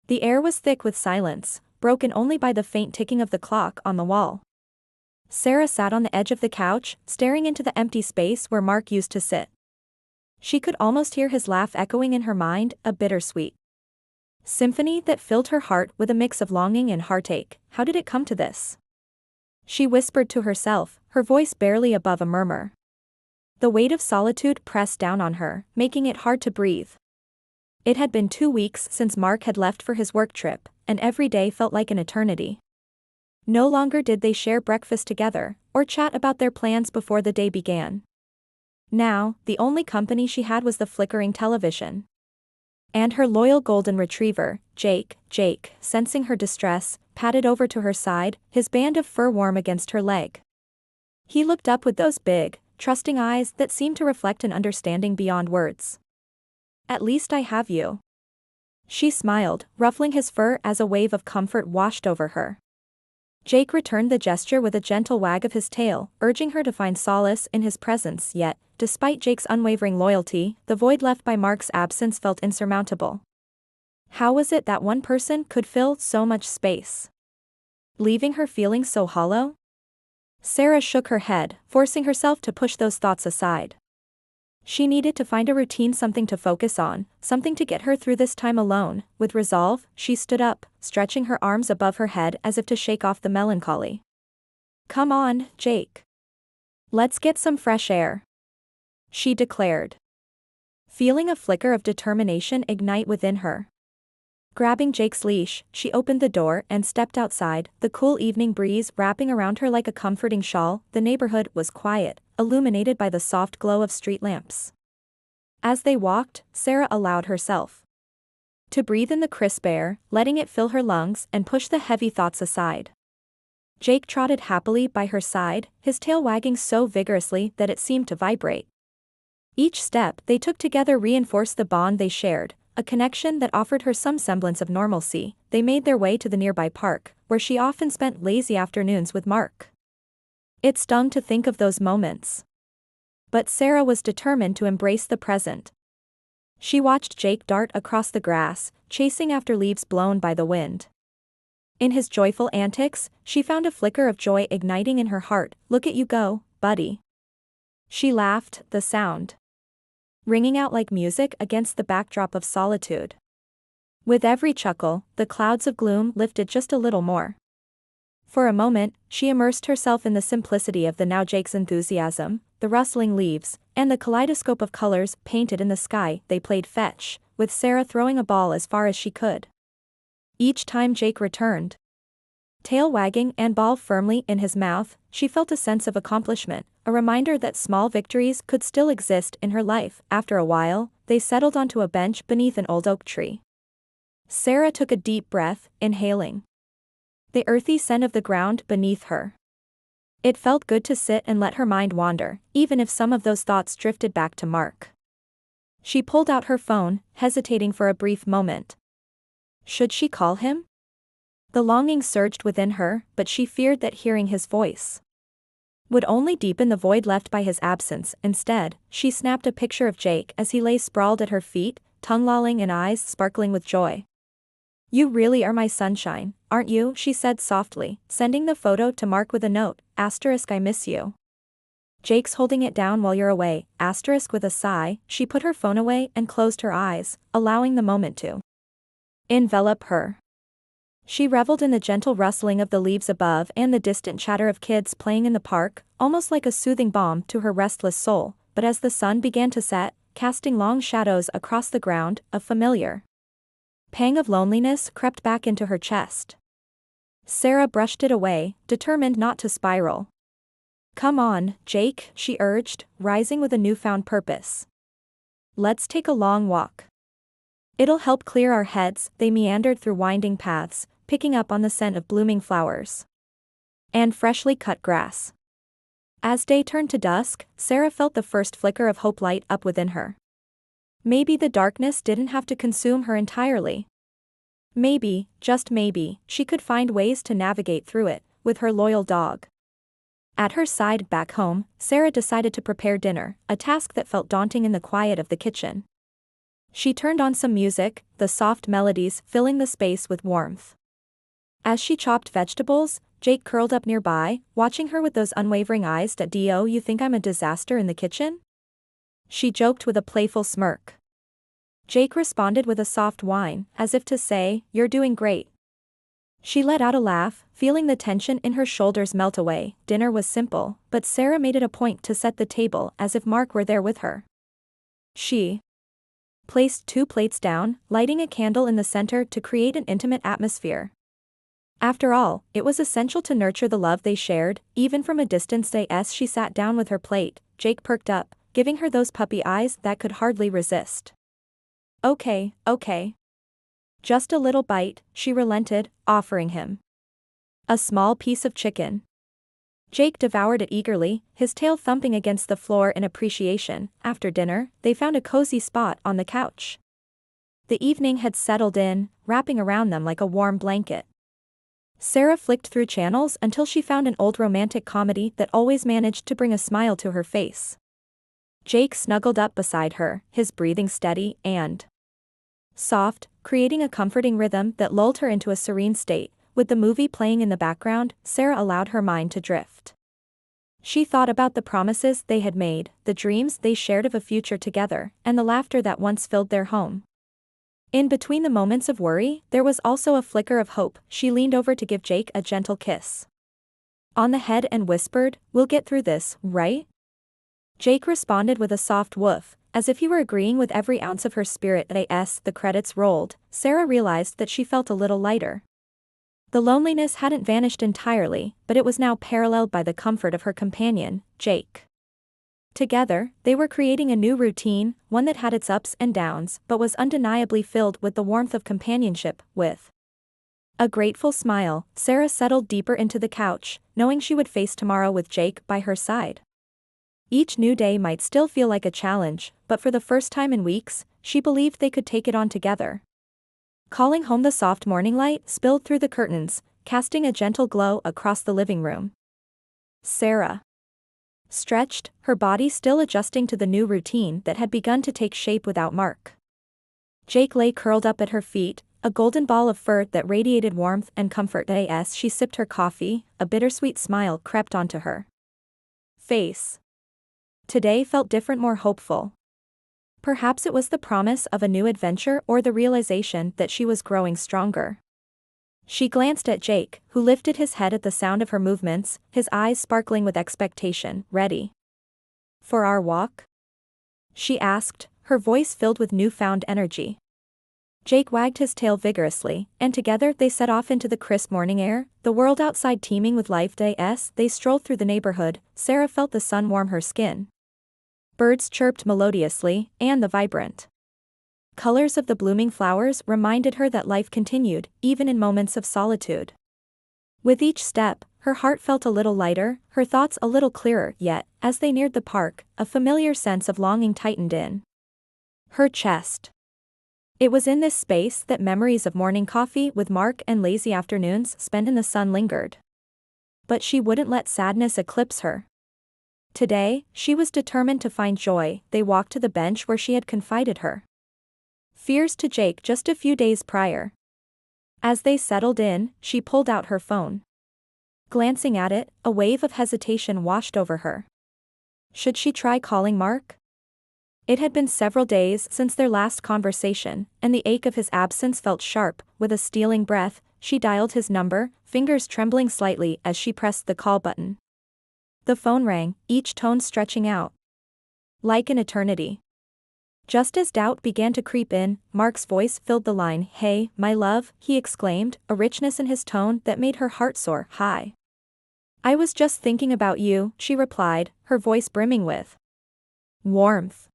The air was thick with silence, broken only by the faint ticking of the clock on the wall. Sarah sat on the edge of the couch, staring into the empty space where Mark used to sit. She could almost hear his laugh echoing in her mind, a bittersweet symphony that filled her heart with a mix of longing and heartache. How did it come to this? She whispered to herself, her voice barely above a murmur. The weight of solitude pressed down on her, making it hard to breathe. It had been 2 weeks since Mark had left for his work trip, and every day felt like an eternity. No longer did they share breakfast together, or chat about their plans before the day began. Now, the only company she had was the flickering television. And her loyal golden retriever, Jake, sensing her distress, padded over to her side, his band of fur warm against her leg. He looked up with those big, trusting eyes that seemed to reflect an understanding beyond words. "At least I have you." She smiled, ruffling his fur as a wave of comfort washed over her. Jake returned the gesture with a gentle wag of his tail, urging her to find solace in his presence, yet, despite Jake's unwavering loyalty, the void left by Mark's absence felt insurmountable. How was it that one person could fill so much space, leaving her feeling so hollow? Sarah shook her head, forcing herself to push those thoughts aside. She needed to find a routine, something to focus on, something to get her through this time alone. With resolve, she stood up, stretching her arms above her head as if to shake off the melancholy. "Come on, Jake. Let's get some fresh air," she declared, feeling a flicker of determination ignite within her. Grabbing Jake's leash, she opened the door and stepped outside, the cool evening breeze wrapping around her like a comforting shawl. The neighborhood was quiet, illuminated by the soft glow of street lamps. As they walked, Sarah allowed herself to breathe in the crisp air, letting it fill her lungs and push the heavy thoughts aside. Jake trotted happily by her side, his tail wagging so vigorously that it seemed to vibrate. Each step they took together reinforced the bond they shared, a connection that offered her some semblance of normalcy. They made their way to the nearby park, where she often spent lazy afternoons with Mark. It stung to think of those moments, but Sarah was determined to embrace the present. She watched Jake dart across the grass, chasing after leaves blown by the wind. In his joyful antics, she found a flicker of joy igniting in her heart. "Look at you go, buddy." She laughed, the sound ringing out like music against the backdrop of solitude. With every chuckle, the clouds of gloom lifted just a little more. For a moment, she immersed herself in the simplicity of the now Jake's enthusiasm, the rustling leaves, and the kaleidoscope of colors painted in the sky. They played fetch, with Sarah throwing a ball as far as she could. Each time Jake returned, tail wagging and ball firmly in his mouth, she felt a sense of accomplishment, a reminder that small victories could still exist in her life. After a while, they settled onto a bench beneath an old oak tree. Sarah took a deep breath, inhaling the earthy scent of the ground beneath her. It felt good to sit and let her mind wander, even if some of those thoughts drifted back to Mark. She pulled out her phone, hesitating for a brief moment. Should she call him? The longing surged within her, but she feared that hearing his voice would only deepen the void left by his absence. Instead, she snapped a picture of Jake as he lay sprawled at her feet, tongue lolling and eyes sparkling with joy. "You really are my sunshine, aren't you?" she said softly, sending the photo to Mark with a note, "I miss you. Jake's holding it down while you're away." With a sigh, she put her phone away and closed her eyes, allowing the moment to envelop her. She reveled in the gentle rustling of the leaves above and the distant chatter of kids playing in the park, almost like a soothing balm to her restless soul. But as the sun began to set, casting long shadows across the ground, a familiar pang of loneliness crept back into her chest. Sarah brushed it away, determined not to spiral. "Come on, Jake," she urged, rising with a newfound purpose. "Let's take a long walk. It'll help clear our heads." They meandered through winding paths, picking up on the scent of blooming flowers and freshly cut grass. As day turned to dusk, Sarah felt the first flicker of hope light up within her. Maybe the darkness didn't have to consume her entirely. Maybe, just maybe, she could find ways to navigate through it, with her loyal dog at her side. Back home, Sarah decided to prepare dinner, a task that felt daunting in the quiet of the kitchen. She turned on some music, the soft melodies filling the space with warmth. As she chopped vegetables, Jake curled up nearby, watching her with those unwavering eyes. Do you think I'm a disaster in the kitchen? She joked with a playful smirk. Jake responded with a soft whine, as if to say, "You're doing great." She let out a laugh, feeling the tension in her shoulders melt away. Dinner was simple, but Sarah made it a point to set the table as if Mark were there with her. She placed 2 plates down, lighting a candle in the center to create an intimate atmosphere. After all, it was essential to nurture the love they shared, even from a distance. As she sat down with her plate, Jake perked up, giving her those puppy eyes that could hardly resist. Okay. Just a little bite, she relented, offering him a small piece of chicken. Jake devoured it eagerly, his tail thumping against the floor in appreciation. After dinner, they found a cozy spot on the couch. The evening had settled in, wrapping around them like a warm blanket. Sarah flicked through channels until she found an old romantic comedy that always managed to bring a smile to her face. Jake snuggled up beside her, his breathing steady and soft, creating a comforting rhythm that lulled her into a serene state. With the movie playing in the background, Sarah allowed her mind to drift. She thought about the promises they had made, the dreams they shared of a future together, and the laughter that once filled their home. In between the moments of worry, there was also a flicker of hope. She leaned over to give Jake a gentle kiss on the head and whispered, "We'll get through this, right?" Jake responded with a soft woof, as if he were agreeing with every ounce of her spirit. As the credits rolled, Sarah realized that she felt a little lighter. The loneliness hadn't vanished entirely, but it was now paralleled by the comfort of her companion, Jake. Together, they were creating a new routine, one that had its ups and downs, but was undeniably filled with the warmth of companionship. With a grateful smile, Sarah settled deeper into the couch, knowing she would face tomorrow with Jake by her side. Each new day might still feel like a challenge, but for the first time in weeks, she believed they could take it on together. Calling home, the soft morning light spilled through the curtains, casting a gentle glow across the living room. Sarah stretched, her body still adjusting to the new routine that had begun to take shape without Mark. Jake lay curled up at her feet, a golden ball of fur that radiated warmth and comfort. As she sipped her coffee, a bittersweet smile crept onto her face. Today felt different, more hopeful. Perhaps it was the promise of a new adventure or the realization that she was growing stronger. She glanced at Jake, who lifted his head at the sound of her movements, his eyes sparkling with expectation. "Ready for our walk?" she asked, her voice filled with newfound energy. Jake wagged his tail vigorously, and together they set off into the crisp morning air, the world outside teeming with life. As they strolled through the neighborhood, Sarah felt the sun warm her skin. Birds chirped melodiously, and the vibrant colors of the blooming flowers reminded her that life continued, even in moments of solitude. With each step, her heart felt a little lighter, her thoughts a little clearer. Yet, as they neared the park, a familiar sense of longing tightened in her chest. It was in this space that memories of morning coffee with Mark and lazy afternoons spent in the sun lingered. But she wouldn't let sadness eclipse her. Today, she was determined to find joy. They walked to the bench where she had confided her fears to Jake just a few days prior. As they settled in, she pulled out her phone. Glancing at it, a wave of hesitation washed over her. Should she try calling Mark? It had been several days since their last conversation, and the ache of his absence felt sharp. With a stealing breath, she dialed his number, fingers trembling slightly as she pressed the call button. The phone rang, each tone stretching out like an eternity. Just as doubt began to creep in, Mark's voice filled the line. "Hey, my love," he exclaimed, a richness in his tone that made her heart soar. "Hi. I was just thinking about you," she replied, her voice brimming with warmth.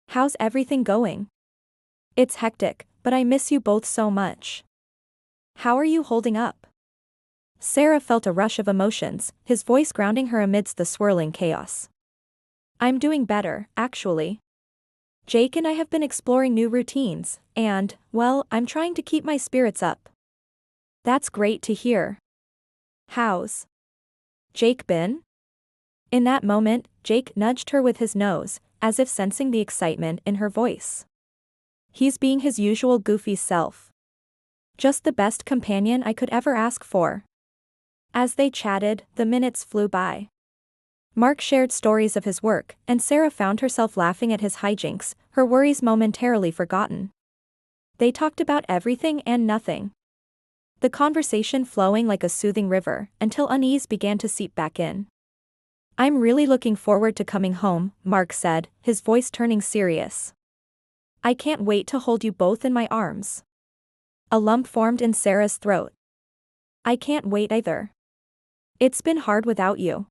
"How's everything going?" "It's hectic, but I miss you both so much." "How are you holding up?" Sarah felt a rush of emotions, his voice grounding her amidst the swirling chaos. "I'm doing better, actually. Jake and I have been exploring new routines, and, well, I'm trying to keep my spirits up." "That's great to hear. How's Jake been?" In that moment, Jake nudged her with his nose, as if sensing the excitement in her voice. He's being his usual goofy self. Just the best companion I could ever ask for. As they chatted, the minutes flew by. Mark shared stories of his work, and Sarah found herself laughing at his hijinks, her worries momentarily forgotten. They talked about everything and nothing. The conversation flowing like a soothing river, until unease began to seep back in. I'm really looking forward to coming home, Mark said, his voice turning serious. I can't wait to hold you both in my arms. A lump formed in Sarah's throat. I can't wait either. It's been hard without you.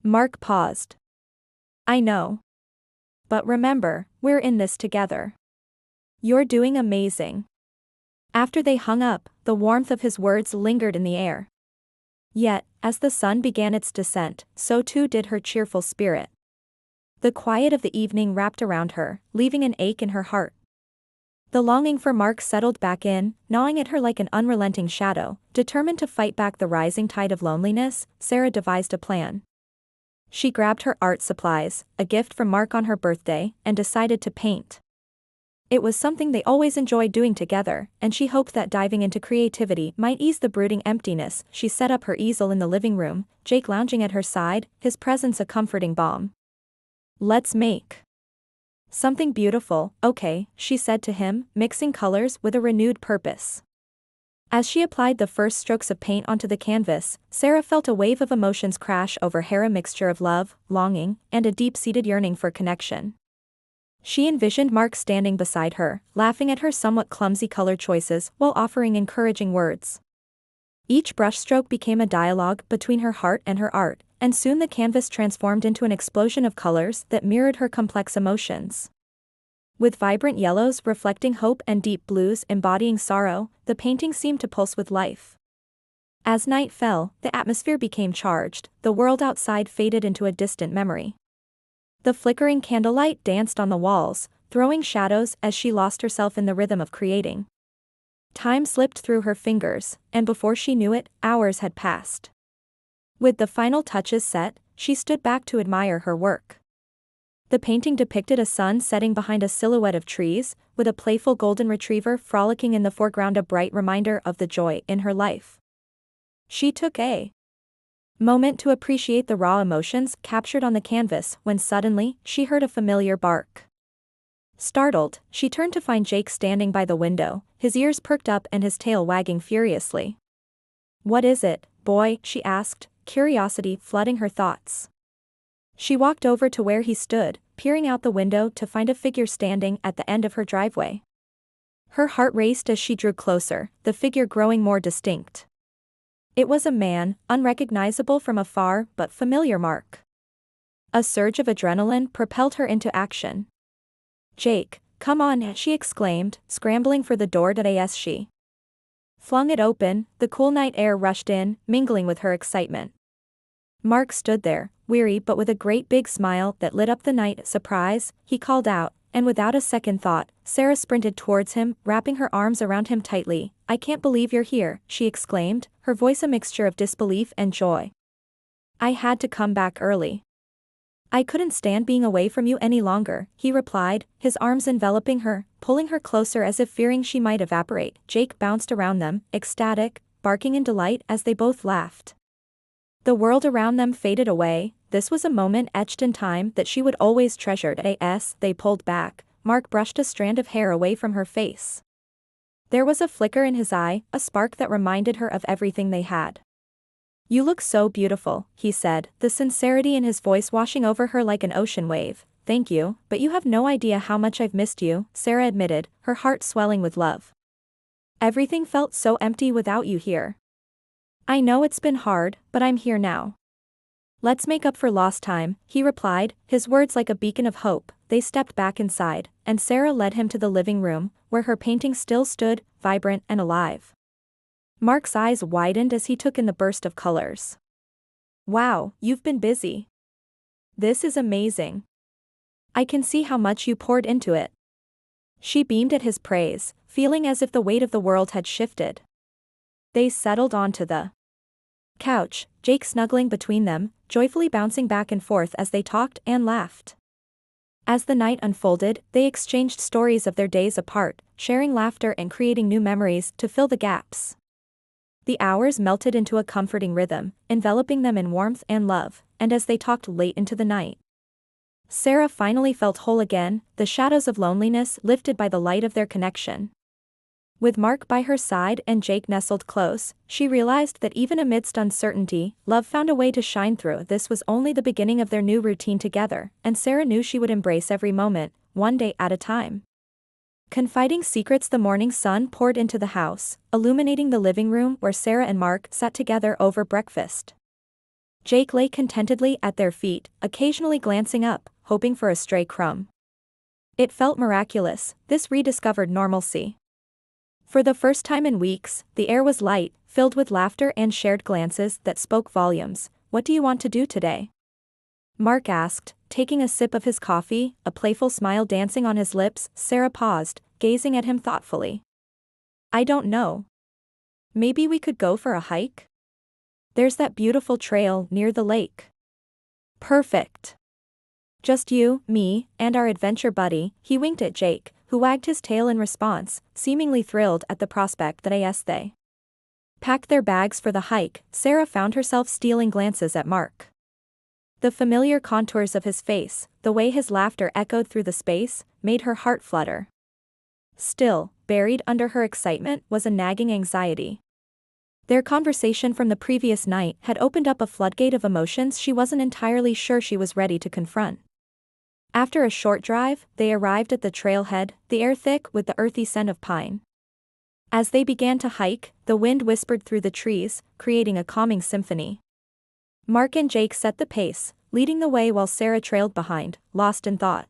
Mark paused. I know. But remember, we're in this together. You're doing amazing. After they hung up, the warmth of his words lingered in the air. Yet, as the sun began its descent, so too did her cheerful spirit. The quiet of the evening wrapped around her, leaving an ache in her heart. The longing for Mark settled back in, gnawing at her like an unrelenting shadow. Determined to fight back the rising tide of loneliness, Sarah devised a plan. She grabbed her art supplies, a gift from Mark on her birthday, and decided to paint. It was something they always enjoyed doing together, and she hoped that diving into creativity might ease the brooding emptiness. She set up her easel in the living room, Jake lounging at her side, his presence a comforting balm. Let's make something beautiful, okay, she said to him, mixing colors with a renewed purpose. As she applied the first strokes of paint onto the canvas, Sarah felt a wave of emotions crash over her, a mixture of love, longing, and a deep-seated yearning for connection. She envisioned Mark standing beside her, laughing at her somewhat clumsy color choices while offering encouraging words. Each brushstroke became a dialogue between her heart and her art, and soon the canvas transformed into an explosion of colors that mirrored her complex emotions. With vibrant yellows reflecting hope and deep blues embodying sorrow, the painting seemed to pulse with life. As night fell, the atmosphere became charged, the world outside faded into a distant memory. The flickering candlelight danced on the walls, throwing shadows as she lost herself in the rhythm of creating. Time slipped through her fingers, and before she knew it, hours had passed. With the final touches set, she stood back to admire her work. The painting depicted a sun setting behind a silhouette of trees, with a playful golden retriever frolicking in the foreground, a bright reminder of the joy in her life. She took a moment to appreciate the raw emotions captured on the canvas when suddenly, she heard a familiar bark. Startled, she turned to find Jake standing by the window, his ears perked up and his tail wagging furiously. What is it, boy? She asked, curiosity flooding her thoughts. She walked over to where he stood, peering out the window to find a figure standing at the end of her driveway. Her heart raced as she drew closer, the figure growing more distinct. It was a man, unrecognizable from afar but familiar. Mark. A surge of adrenaline propelled her into action. Jake, come on, she exclaimed, scrambling for the door. As she flung it open, the cool night air rushed in, mingling with her excitement. Mark stood there, weary but with a great big smile that lit up the night. Surprise, he called out, and without a second thought, Sarah sprinted towards him, wrapping her arms around him tightly. I can't believe you're here, she exclaimed, her voice a mixture of disbelief and joy. I had to come back early. I couldn't stand being away from you any longer, he replied, his arms enveloping her, pulling her closer as if fearing she might evaporate. Jake bounced around them, ecstatic, barking in delight as they both laughed. The world around them faded away. This was a moment etched in time that she would always treasure. As they pulled back, Mark brushed a strand of hair away from her face. There was a flicker in his eye, a spark that reminded her of everything they had. You look so beautiful, he said, the sincerity in his voice washing over her like an ocean wave. Thank you, but you have no idea how much I've missed you, Sarah admitted, her heart swelling with love. Everything felt so empty without you here. I know it's been hard, but I'm here now. Let's make up for lost time, he replied, his words like a beacon of hope. They stepped back inside, and Sarah led him to the living room, where her painting still stood, vibrant and alive. Mark's eyes widened as he took in the burst of colors. Wow, you've been busy. This is amazing. I can see how much you poured into it. She beamed at his praise, feeling as if the weight of the world had shifted. They settled onto the couch, Jake snuggling between them, joyfully bouncing back and forth as they talked and laughed. As the night unfolded, they exchanged stories of their days apart, sharing laughter and creating new memories to fill the gaps. The hours melted into a comforting rhythm, enveloping them in warmth and love, and as they talked late into the night, Sarah finally felt whole again, the shadows of loneliness lifted by the light of their connection. With Mark by her side and Jake nestled close, she realized that even amidst uncertainty, love found a way to shine through. This was only the beginning of their new routine together, and Sarah knew she would embrace every moment, one day at a time. Confiding secrets, the morning sun poured into the house, illuminating the living room where Sarah and Mark sat together over breakfast. Jake lay contentedly at their feet, occasionally glancing up, hoping for a stray crumb. It felt miraculous, this rediscovered normalcy. For the first time in weeks, the air was light, filled with laughter and shared glances that spoke volumes. "What do you want to do today?" Mark asked, taking a sip of his coffee, a playful smile dancing on his lips. Sarah paused, gazing at him thoughtfully. "I don't know. Maybe we could go for a hike? There's that beautiful trail near the lake." "Perfect. Just you, me, and our adventure buddy." He winked at Jake, who wagged his tail in response, seemingly thrilled at the prospect that they packed their bags for the hike. Sarah found herself stealing glances at Mark. The familiar contours of his face, the way his laughter echoed through the space, made her heart flutter. Still, buried under her excitement was a nagging anxiety. Their conversation from the previous night had opened up a floodgate of emotions she wasn't entirely sure she was ready to confront. After a short drive, they arrived at the trailhead, the air thick with the earthy scent of pine. As they began to hike, the wind whispered through the trees, creating a calming symphony. Mark and Jake set the pace, leading the way while Sarah trailed behind, lost in thought.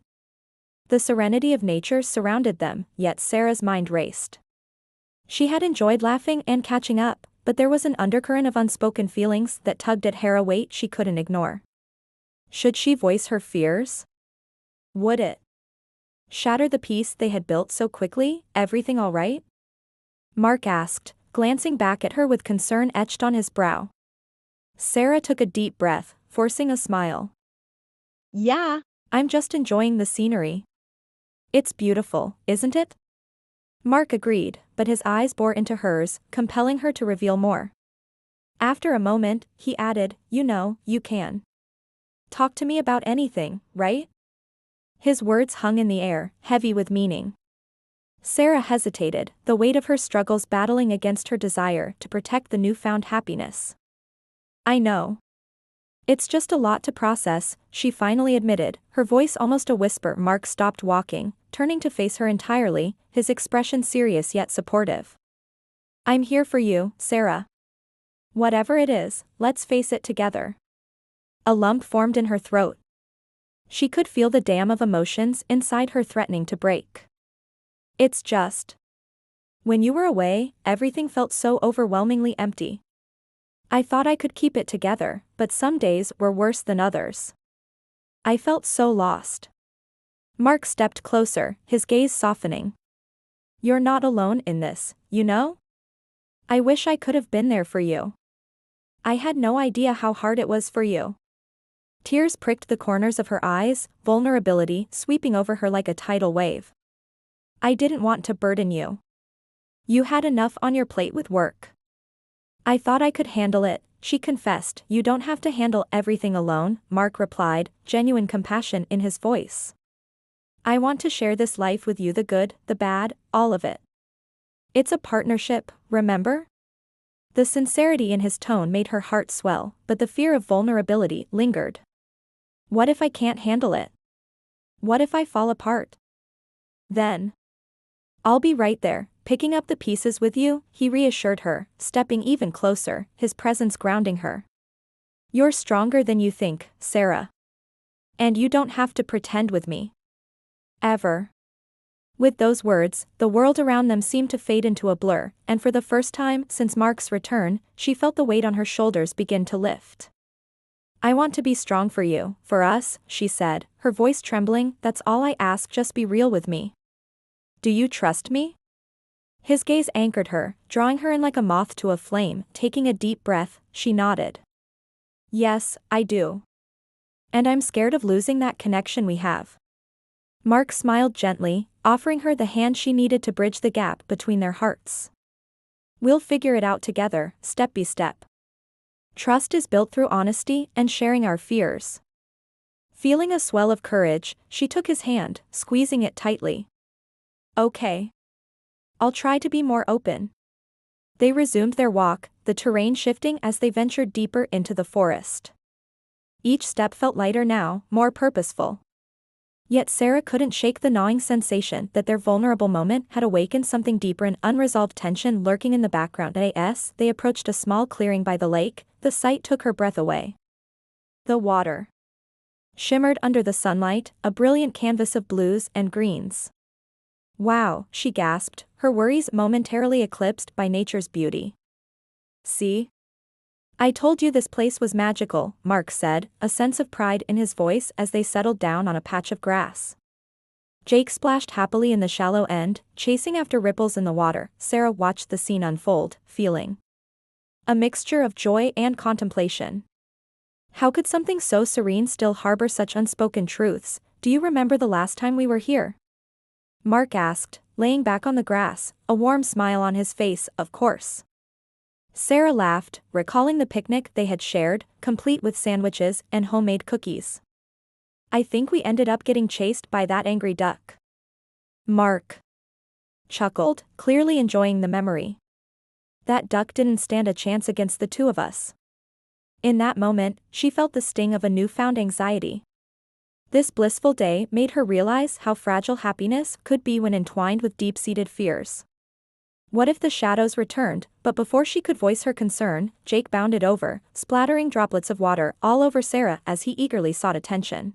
The serenity of nature surrounded them, yet Sarah's mind raced. She had enjoyed laughing and catching up, but there was an undercurrent of unspoken feelings that tugged at her, a weight she couldn't ignore. Should she voice her fears? Would it shatter the peace they had built so quickly? "Everything all right?" Mark asked, glancing back at her with concern etched on his brow. Sarah took a deep breath, forcing a smile. "Yeah, I'm just enjoying the scenery. It's beautiful, isn't it?" Mark agreed, but his eyes bore into hers, compelling her to reveal more. After a moment, he added, "You know, you can talk to me about anything, right?" His words hung in the air, heavy with meaning. Sarah hesitated, the weight of her struggles battling against her desire to protect the newfound happiness. "I know. It's just a lot to process," she finally admitted, her voice almost a whisper. Mark stopped walking, turning to face her entirely, his expression serious yet supportive. "I'm here for you, Sarah. Whatever it is, let's face it together." A lump formed in her throat. She could feel the dam of emotions inside her threatening to break. "It's just, when you were away, everything felt so overwhelmingly empty. I thought I could keep it together, but some days were worse than others. I felt so lost." Mark stepped closer, his gaze softening. "You're not alone in this, you know? I wish I could have been there for you. I had no idea how hard it was for you." Tears pricked the corners of her eyes, vulnerability sweeping over her like a tidal wave. "I didn't want to burden you. You had enough on your plate with work. I thought I could handle it," she confessed. "You don't have to handle everything alone," Mark replied, genuine compassion in his voice. "I want to share this life with you, the good, the bad, all of it. It's a partnership, remember?" The sincerity in his tone made her heart swell, but the fear of vulnerability lingered. "What if I can't handle it? What if I fall apart? Then I'll be right there, picking up the pieces with you," he reassured her, stepping even closer, his presence grounding her. "You're stronger than you think, Sarah. And you don't have to pretend with me. Ever." With those words, the world around them seemed to fade into a blur, and for the first time since Mark's return, she felt the weight on her shoulders begin to lift. "I want to be strong for you, for us," she said, her voice trembling. "That's all I ask, just be real with me. Do you trust me?" His gaze anchored her, drawing her in like a moth to a flame. Taking a deep breath, she nodded. "Yes, I do. And I'm scared of losing that connection we have." Mark smiled gently, offering her the hand she needed to bridge the gap between their hearts. We'll figure it out together, step by step. Trust is built through honesty and sharing our fears. Feeling a swell of courage, she took his hand, squeezing it tightly. Okay. I'll try to be more open. They resumed their walk, the terrain shifting as they ventured deeper into the forest. Each step felt lighter now, more purposeful. Yet Sarah couldn't shake the gnawing sensation that their vulnerable moment had awakened something deeper, an unresolved tension lurking in the background. As they approached a small clearing by the lake, the sight took her breath away. The water shimmered under the sunlight, a brilliant canvas of blues and greens. Wow, she gasped, her worries momentarily eclipsed by nature's beauty. See? I told you this place was magical, Mark said, a sense of pride in his voice as they settled down on a patch of grass. Jake splashed happily in the shallow end, chasing after ripples in the water. Sarah watched the scene unfold, feeling a mixture of joy and contemplation. How could something so serene still harbor such unspoken truths? Do you remember the last time we were here? Mark asked, laying back on the grass, a warm smile on his face. Of course. Sarah laughed, recalling the picnic they had shared, complete with sandwiches and homemade cookies. I think we ended up getting chased by that angry duck. Mark chuckled, clearly enjoying the memory. That duck didn't stand a chance against the two of us. In that moment, she felt the sting of a newfound anxiety. This blissful day made her realize how fragile happiness could be when entwined with deep-seated fears. What if the shadows returned? But before she could voice her concern, Jake bounded over, splattering droplets of water all over Sarah as he eagerly sought attention.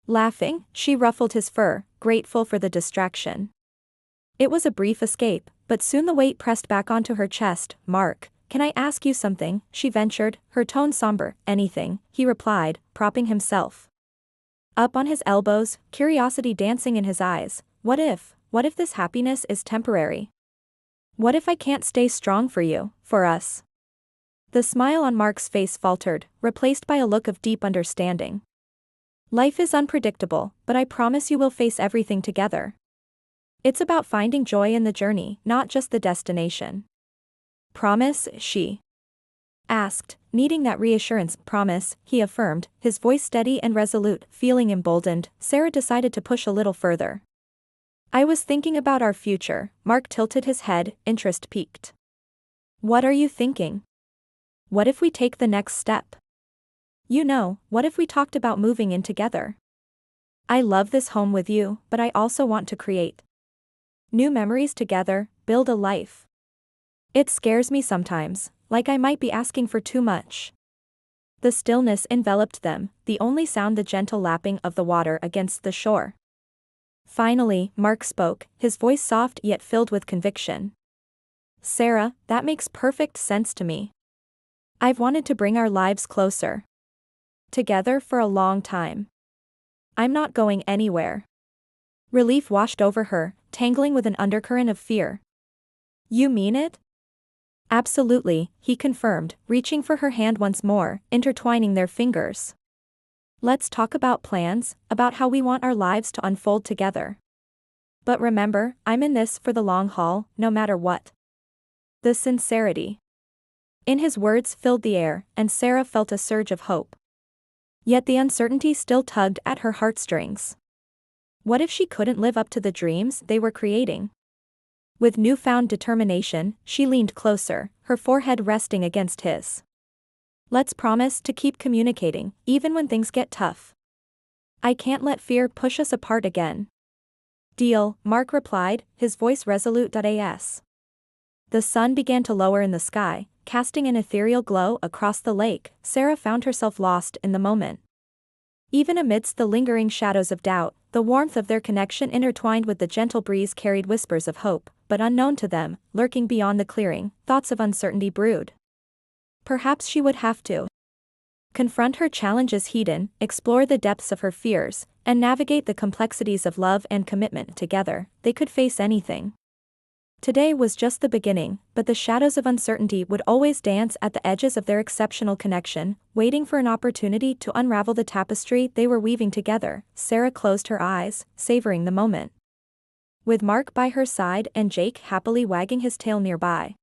Laughing, she ruffled his fur, grateful for the distraction. It was a brief escape, but soon the weight pressed back onto her chest. Mark, can I ask you something? She ventured, her tone somber. Anything, he replied, propping himself up on his elbows, curiosity dancing in his eyes. What if this happiness is temporary? What if I can't stay strong for you, for us? The smile on Mark's face faltered, replaced by a look of deep understanding. Life is unpredictable, but I promise you we'll face everything together. It's about finding joy in the journey, not just the destination. Promise, she asked, needing that reassurance. Promise, he affirmed, his voice steady and resolute. Feeling emboldened, Sarah decided to push a little further. I was thinking about our future. Mark tilted his head, interest piqued. What are you thinking? What if we take the next step? You know, what if we talked about moving in together? I love this home with you, but I also want to create new memories together, build a life. It scares me sometimes, like I might be asking for too much. The stillness enveloped them, the only sound the gentle lapping of the water against the shore. Finally, Mark spoke, his voice soft yet filled with conviction. Sarah, that makes perfect sense to me. I've wanted to bring our lives closer together for a long time. I'm not going anywhere. Relief washed over her, tangling with an undercurrent of fear. You mean it? Absolutely, he confirmed, reaching for her hand once more, intertwining their fingers. Let's talk about plans, about how we want our lives to unfold together. But remember, I'm in this for the long haul, no matter what. The sincerity in his words filled the air, and Sarah felt a surge of hope. Yet the uncertainty still tugged at her heartstrings. What if she couldn't live up to the dreams they were creating? With newfound determination, she leaned closer, her forehead resting against his. Let's promise to keep communicating, even when things get tough. I can't let fear push us apart again. Deal, Mark replied, his voice resolute. As the sun began to lower in the sky, casting an ethereal glow across the lake, Sarah found herself lost in the moment. Even amidst the lingering shadows of doubt, the warmth of their connection intertwined with the gentle breeze carried whispers of hope, but unknown to them, lurking beyond the clearing, thoughts of uncertainty brewed. Perhaps she would have to confront her challenges head-on, explore the depths of her fears, and navigate the complexities of love and commitment together. They could face anything. Today was just the beginning, but the shadows of uncertainty would always dance at the edges of their exceptional connection, waiting for an opportunity to unravel the tapestry they were weaving together. Sarah closed her eyes, savoring the moment. With Mark by her side and Jake happily wagging his tail nearby.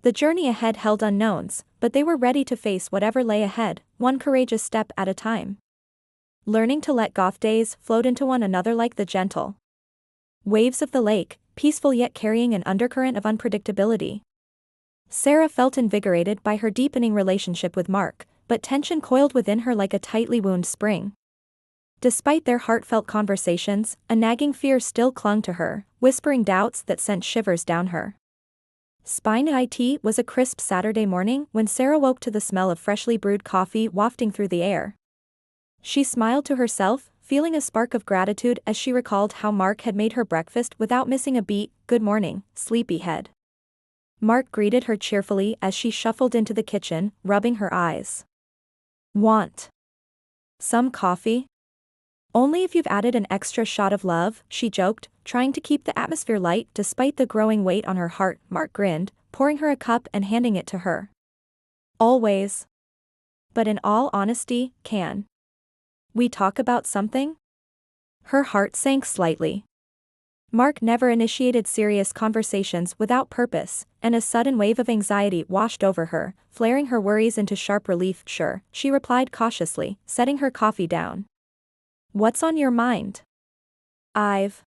The journey ahead held unknowns, but they were ready to face whatever lay ahead, one courageous step at a time. Learning to let goth days float into one another like the gentle waves of the lake, peaceful yet carrying an undercurrent of unpredictability. Sarah felt invigorated by her deepening relationship with Mark, but tension coiled within her like a tightly wound spring. Despite their heartfelt conversations, a nagging fear still clung to her, whispering doubts that sent shivers down her spine. It was a crisp Saturday morning when Sarah woke to the smell of freshly brewed coffee wafting through the air. She smiled to herself, feeling a spark of gratitude as she recalled how Mark had made her breakfast without missing a beat. "Good morning, sleepyhead." Mark greeted her cheerfully as she shuffled into the kitchen, rubbing her eyes. "Want some coffee?" "Only if you've added an extra shot of love," she joked, trying to keep the atmosphere light despite the growing weight on her heart. Mark grinned, pouring her a cup and handing it to her. "Always. But in all honesty, can we talk about something?" Her heart sank slightly. Mark never initiated serious conversations without purpose, and a sudden wave of anxiety washed over her, flaring her worries into sharp relief. "Sure," she replied cautiously, setting her coffee down. "What's on your mind?" "I've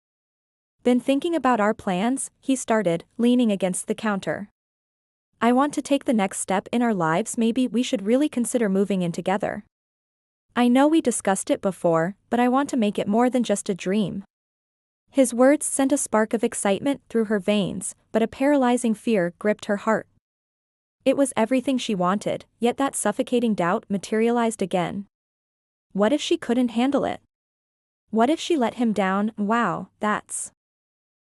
been thinking about our plans," he started, leaning against the counter. "I want to take the next step in our lives. Maybe we should really consider moving in together. I know we discussed it before, but I want to make it more than just a dream." His words sent a spark of excitement through her veins, but a paralyzing fear gripped her heart. It was everything she wanted, yet that suffocating doubt materialized again. What if she couldn't handle it? What if she let him down? "Wow, that's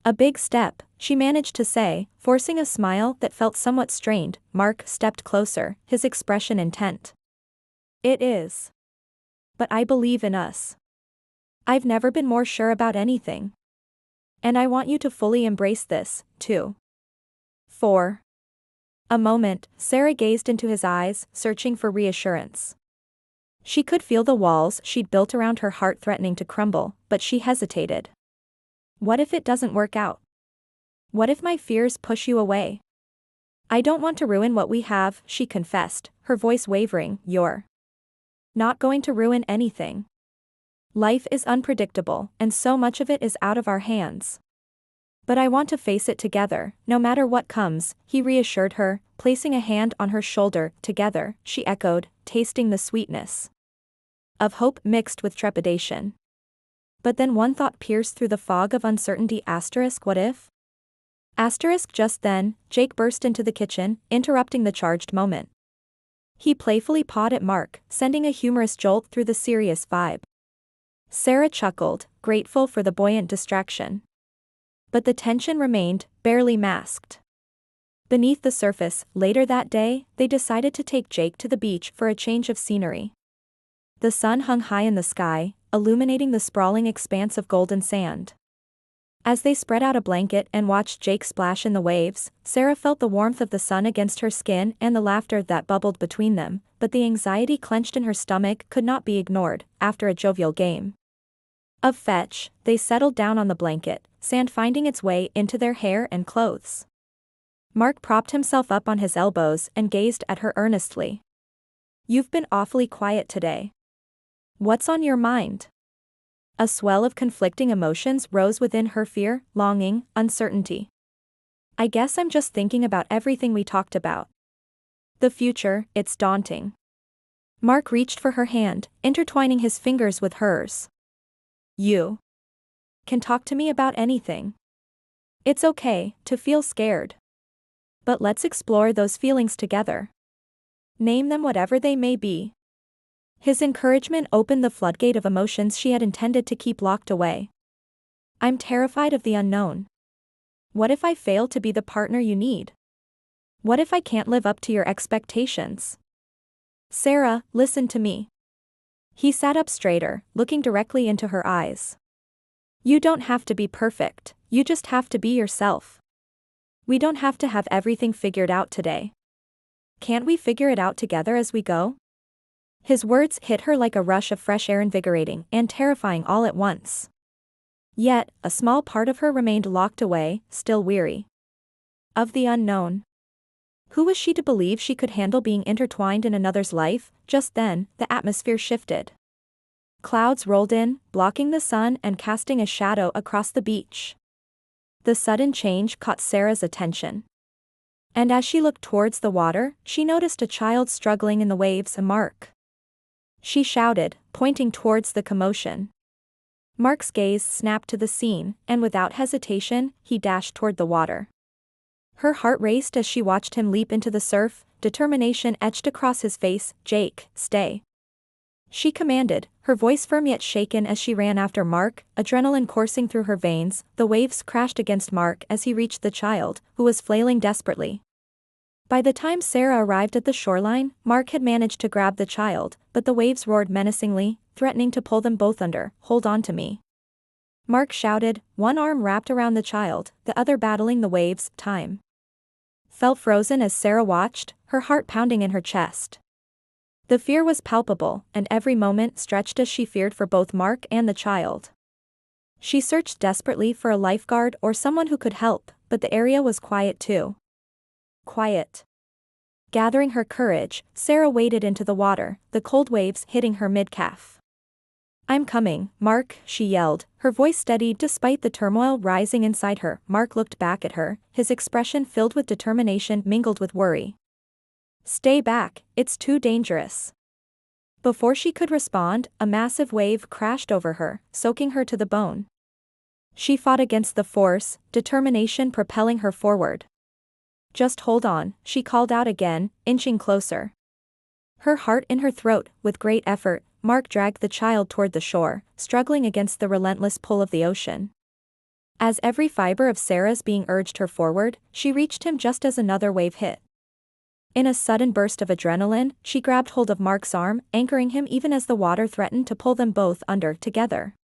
a big step," she managed to say, forcing a smile that felt somewhat strained. Mark stepped closer, his expression intent. "It is. But I believe in us. I've never been more sure about anything. And I want you to fully embrace this, too." For a moment, Sarah gazed into his eyes, searching for reassurance. She could feel the walls she'd built around her heart threatening to crumble, but she hesitated. "What if it doesn't work out? What if my fears push you away?" "I don't want to ruin what we have," she confessed, her voice wavering. "You're not going to ruin anything. Life is unpredictable, and so much of it is out of our hands. But I want to face it together, no matter what comes," he reassured her, placing a hand on her shoulder. "Together," she echoed, tasting the sweetness of hope mixed with trepidation. But then one thought pierced through the fog of uncertainty. What if? Just then, Jake burst into the kitchen, interrupting the charged moment. He playfully pawed at Mark, sending a humorous jolt through the serious vibe. Sarah chuckled, grateful for the buoyant distraction. But the tension remained, barely masked beneath the surface. Later that day, they decided to take Jake to the beach for a change of scenery. The sun hung high in the sky, illuminating the sprawling expanse of golden sand. As they spread out a blanket and watched Jake splash in the waves, Sarah felt the warmth of the sun against her skin and the laughter that bubbled between them, but the anxiety clenched in her stomach could not be ignored. After a jovial game of fetch, they settled down on the blanket, sand finding its way into their hair and clothes. Mark propped himself up on his elbows and gazed at her earnestly. "You've been awfully quiet today. What's on your mind?" A swell of conflicting emotions rose within her: fear, longing, uncertainty. "I guess I'm just thinking about everything we talked about. The future, it's daunting." Mark reached for her hand, intertwining his fingers with hers. "You can talk to me about anything. It's okay to feel scared. But let's explore those feelings together. Name them whatever they may be." His encouragement opened the floodgate of emotions she had intended to keep locked away. "I'm terrified of the unknown. What if I fail to be the partner you need? What if I can't live up to your expectations?" "Sarah, listen to me." He sat up straighter, looking directly into her eyes. "You don't have to be perfect, you just have to be yourself. We don't have to have everything figured out today. Can't we figure it out together as we go? His words hit her like a rush of fresh air, invigorating and terrifying all at once. Yet, a small part of her remained locked away, still weary of the unknown. Who was she to believe she could handle being intertwined in another's life? Just then, the atmosphere shifted. Clouds rolled in, blocking the sun and casting a shadow across the beach. The sudden change caught Sarah's attention. And as she looked towards the water, she noticed a child struggling in the waves. Mark. She shouted, pointing towards the commotion. Mark's gaze snapped to the scene, and without hesitation, he dashed toward the water. Her heart raced as she watched him leap into the surf, determination etched across his face. "Jake, stay," she commanded, her voice firm yet shaken as she ran after Mark, adrenaline coursing through her veins. The waves crashed against Mark as he reached the child, who was flailing desperately. By the time Sarah arrived at the shoreline, Mark had managed to grab the child, but the waves roared menacingly, threatening to pull them both under. "Hold on to me," Mark shouted, one arm wrapped around the child, the other battling the waves. Time felt frozen as Sarah watched, her heart pounding in her chest. The fear was palpable, and every moment stretched as she feared for both Mark and the child. She searched desperately for a lifeguard or someone who could help, but the area was quiet too. Quiet. Gathering her courage, Sarah waded into the water, the cold waves hitting her mid-calf. "I'm coming, Mark," she yelled, her voice steady despite the turmoil rising inside her. Mark looked back at her, his expression filled with determination mingled with worry. "Stay back, it's too dangerous." Before she could respond, a massive wave crashed over her, soaking her to the bone. She fought against the force, determination propelling her forward. "Just hold on," she called out again, inching closer. Her heart in her throat, with great effort, Mark dragged the child toward the shore, struggling against the relentless pull of the ocean. As every fiber of Sarah's being urged her forward, she reached him just as another wave hit. In a sudden burst of adrenaline, she grabbed hold of Mark's arm, anchoring him even as the water threatened to pull them both under together.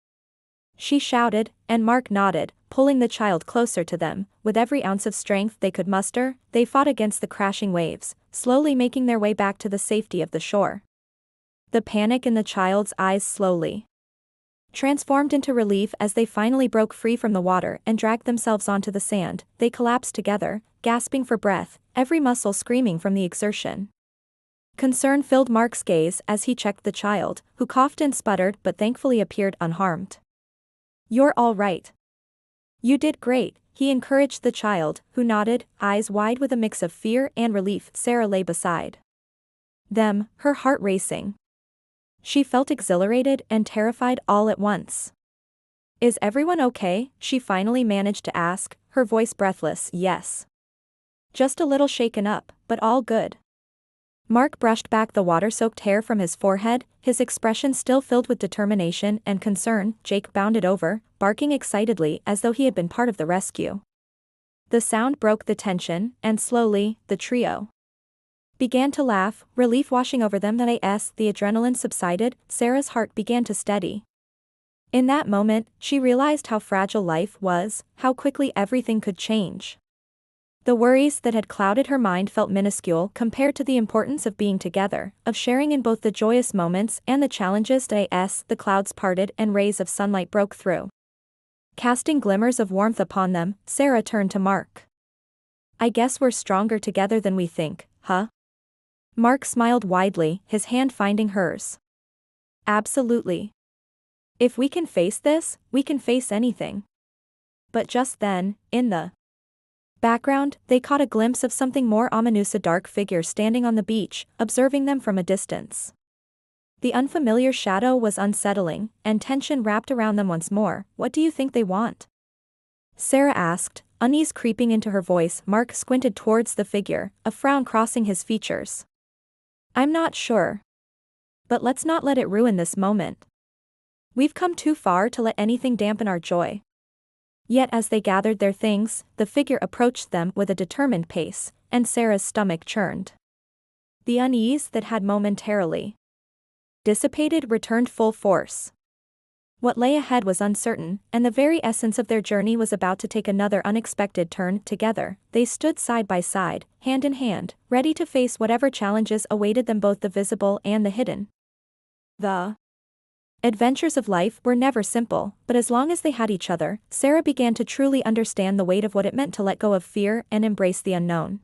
She shouted, and Mark nodded, pulling the child closer to them. With every ounce of strength they could muster, they fought against the crashing waves, slowly making their way back to the safety of the shore. The panic in the child's eyes slowly transformed into relief as they finally broke free from the water and dragged themselves onto the sand. They collapsed together, gasping for breath, every muscle screaming from the exertion. Concern filled Mark's gaze as he checked the child, who coughed and sputtered but thankfully appeared unharmed. "You're all right. You did great," he encouraged the child, who nodded, eyes wide with a mix of fear and relief. Sarah lay beside them, her heart racing. She felt exhilarated and terrified all at once. "Is everyone okay?" she finally managed to ask, her voice breathless. "Yes. Just a little shaken up, but all good." Mark brushed back the water-soaked hair from his forehead, his expression still filled with determination and concern. Jake bounded over, barking excitedly as though he had been part of the rescue. The sound broke the tension, and slowly, the trio began to laugh, relief washing over them. As the adrenaline subsided, Sarah's heart began to steady. In that moment, she realized how fragile life was, how quickly everything could change. The worries that had clouded her mind felt minuscule compared to the importance of being together, of sharing in both the joyous moments and the challenges. The clouds parted and rays of sunlight broke through. Casting glimmers of warmth upon them, Sarah turned to Mark. "I guess we're stronger together than we think, huh?" Mark smiled widely, his hand finding hers. "Absolutely. If we can face this, we can face anything." But just then, in the background, they caught a glimpse of something more ominous, a dark figure standing on the beach, observing them from a distance. The unfamiliar shadow was unsettling, and tension wrapped around them once more. "What do you think they want?" Sarah asked, unease creeping into her voice. Mark squinted towards the figure, a frown crossing his features. "I'm not sure. But let's not let it ruin this moment. We've come too far to let anything dampen our joy." Yet as they gathered their things, the figure approached them with a determined pace, and Sarah's stomach churned. The unease that had momentarily dissipated returned full force. What lay ahead was uncertain, and the very essence of their journey was about to take another unexpected turn. Together, they stood side by side, hand in hand, ready to face whatever challenges awaited them, both the visible and the hidden. The adventures of life were never simple, but as long as they had each other, Sarah began to truly understand the weight of what it meant to let go of fear and embrace the unknown.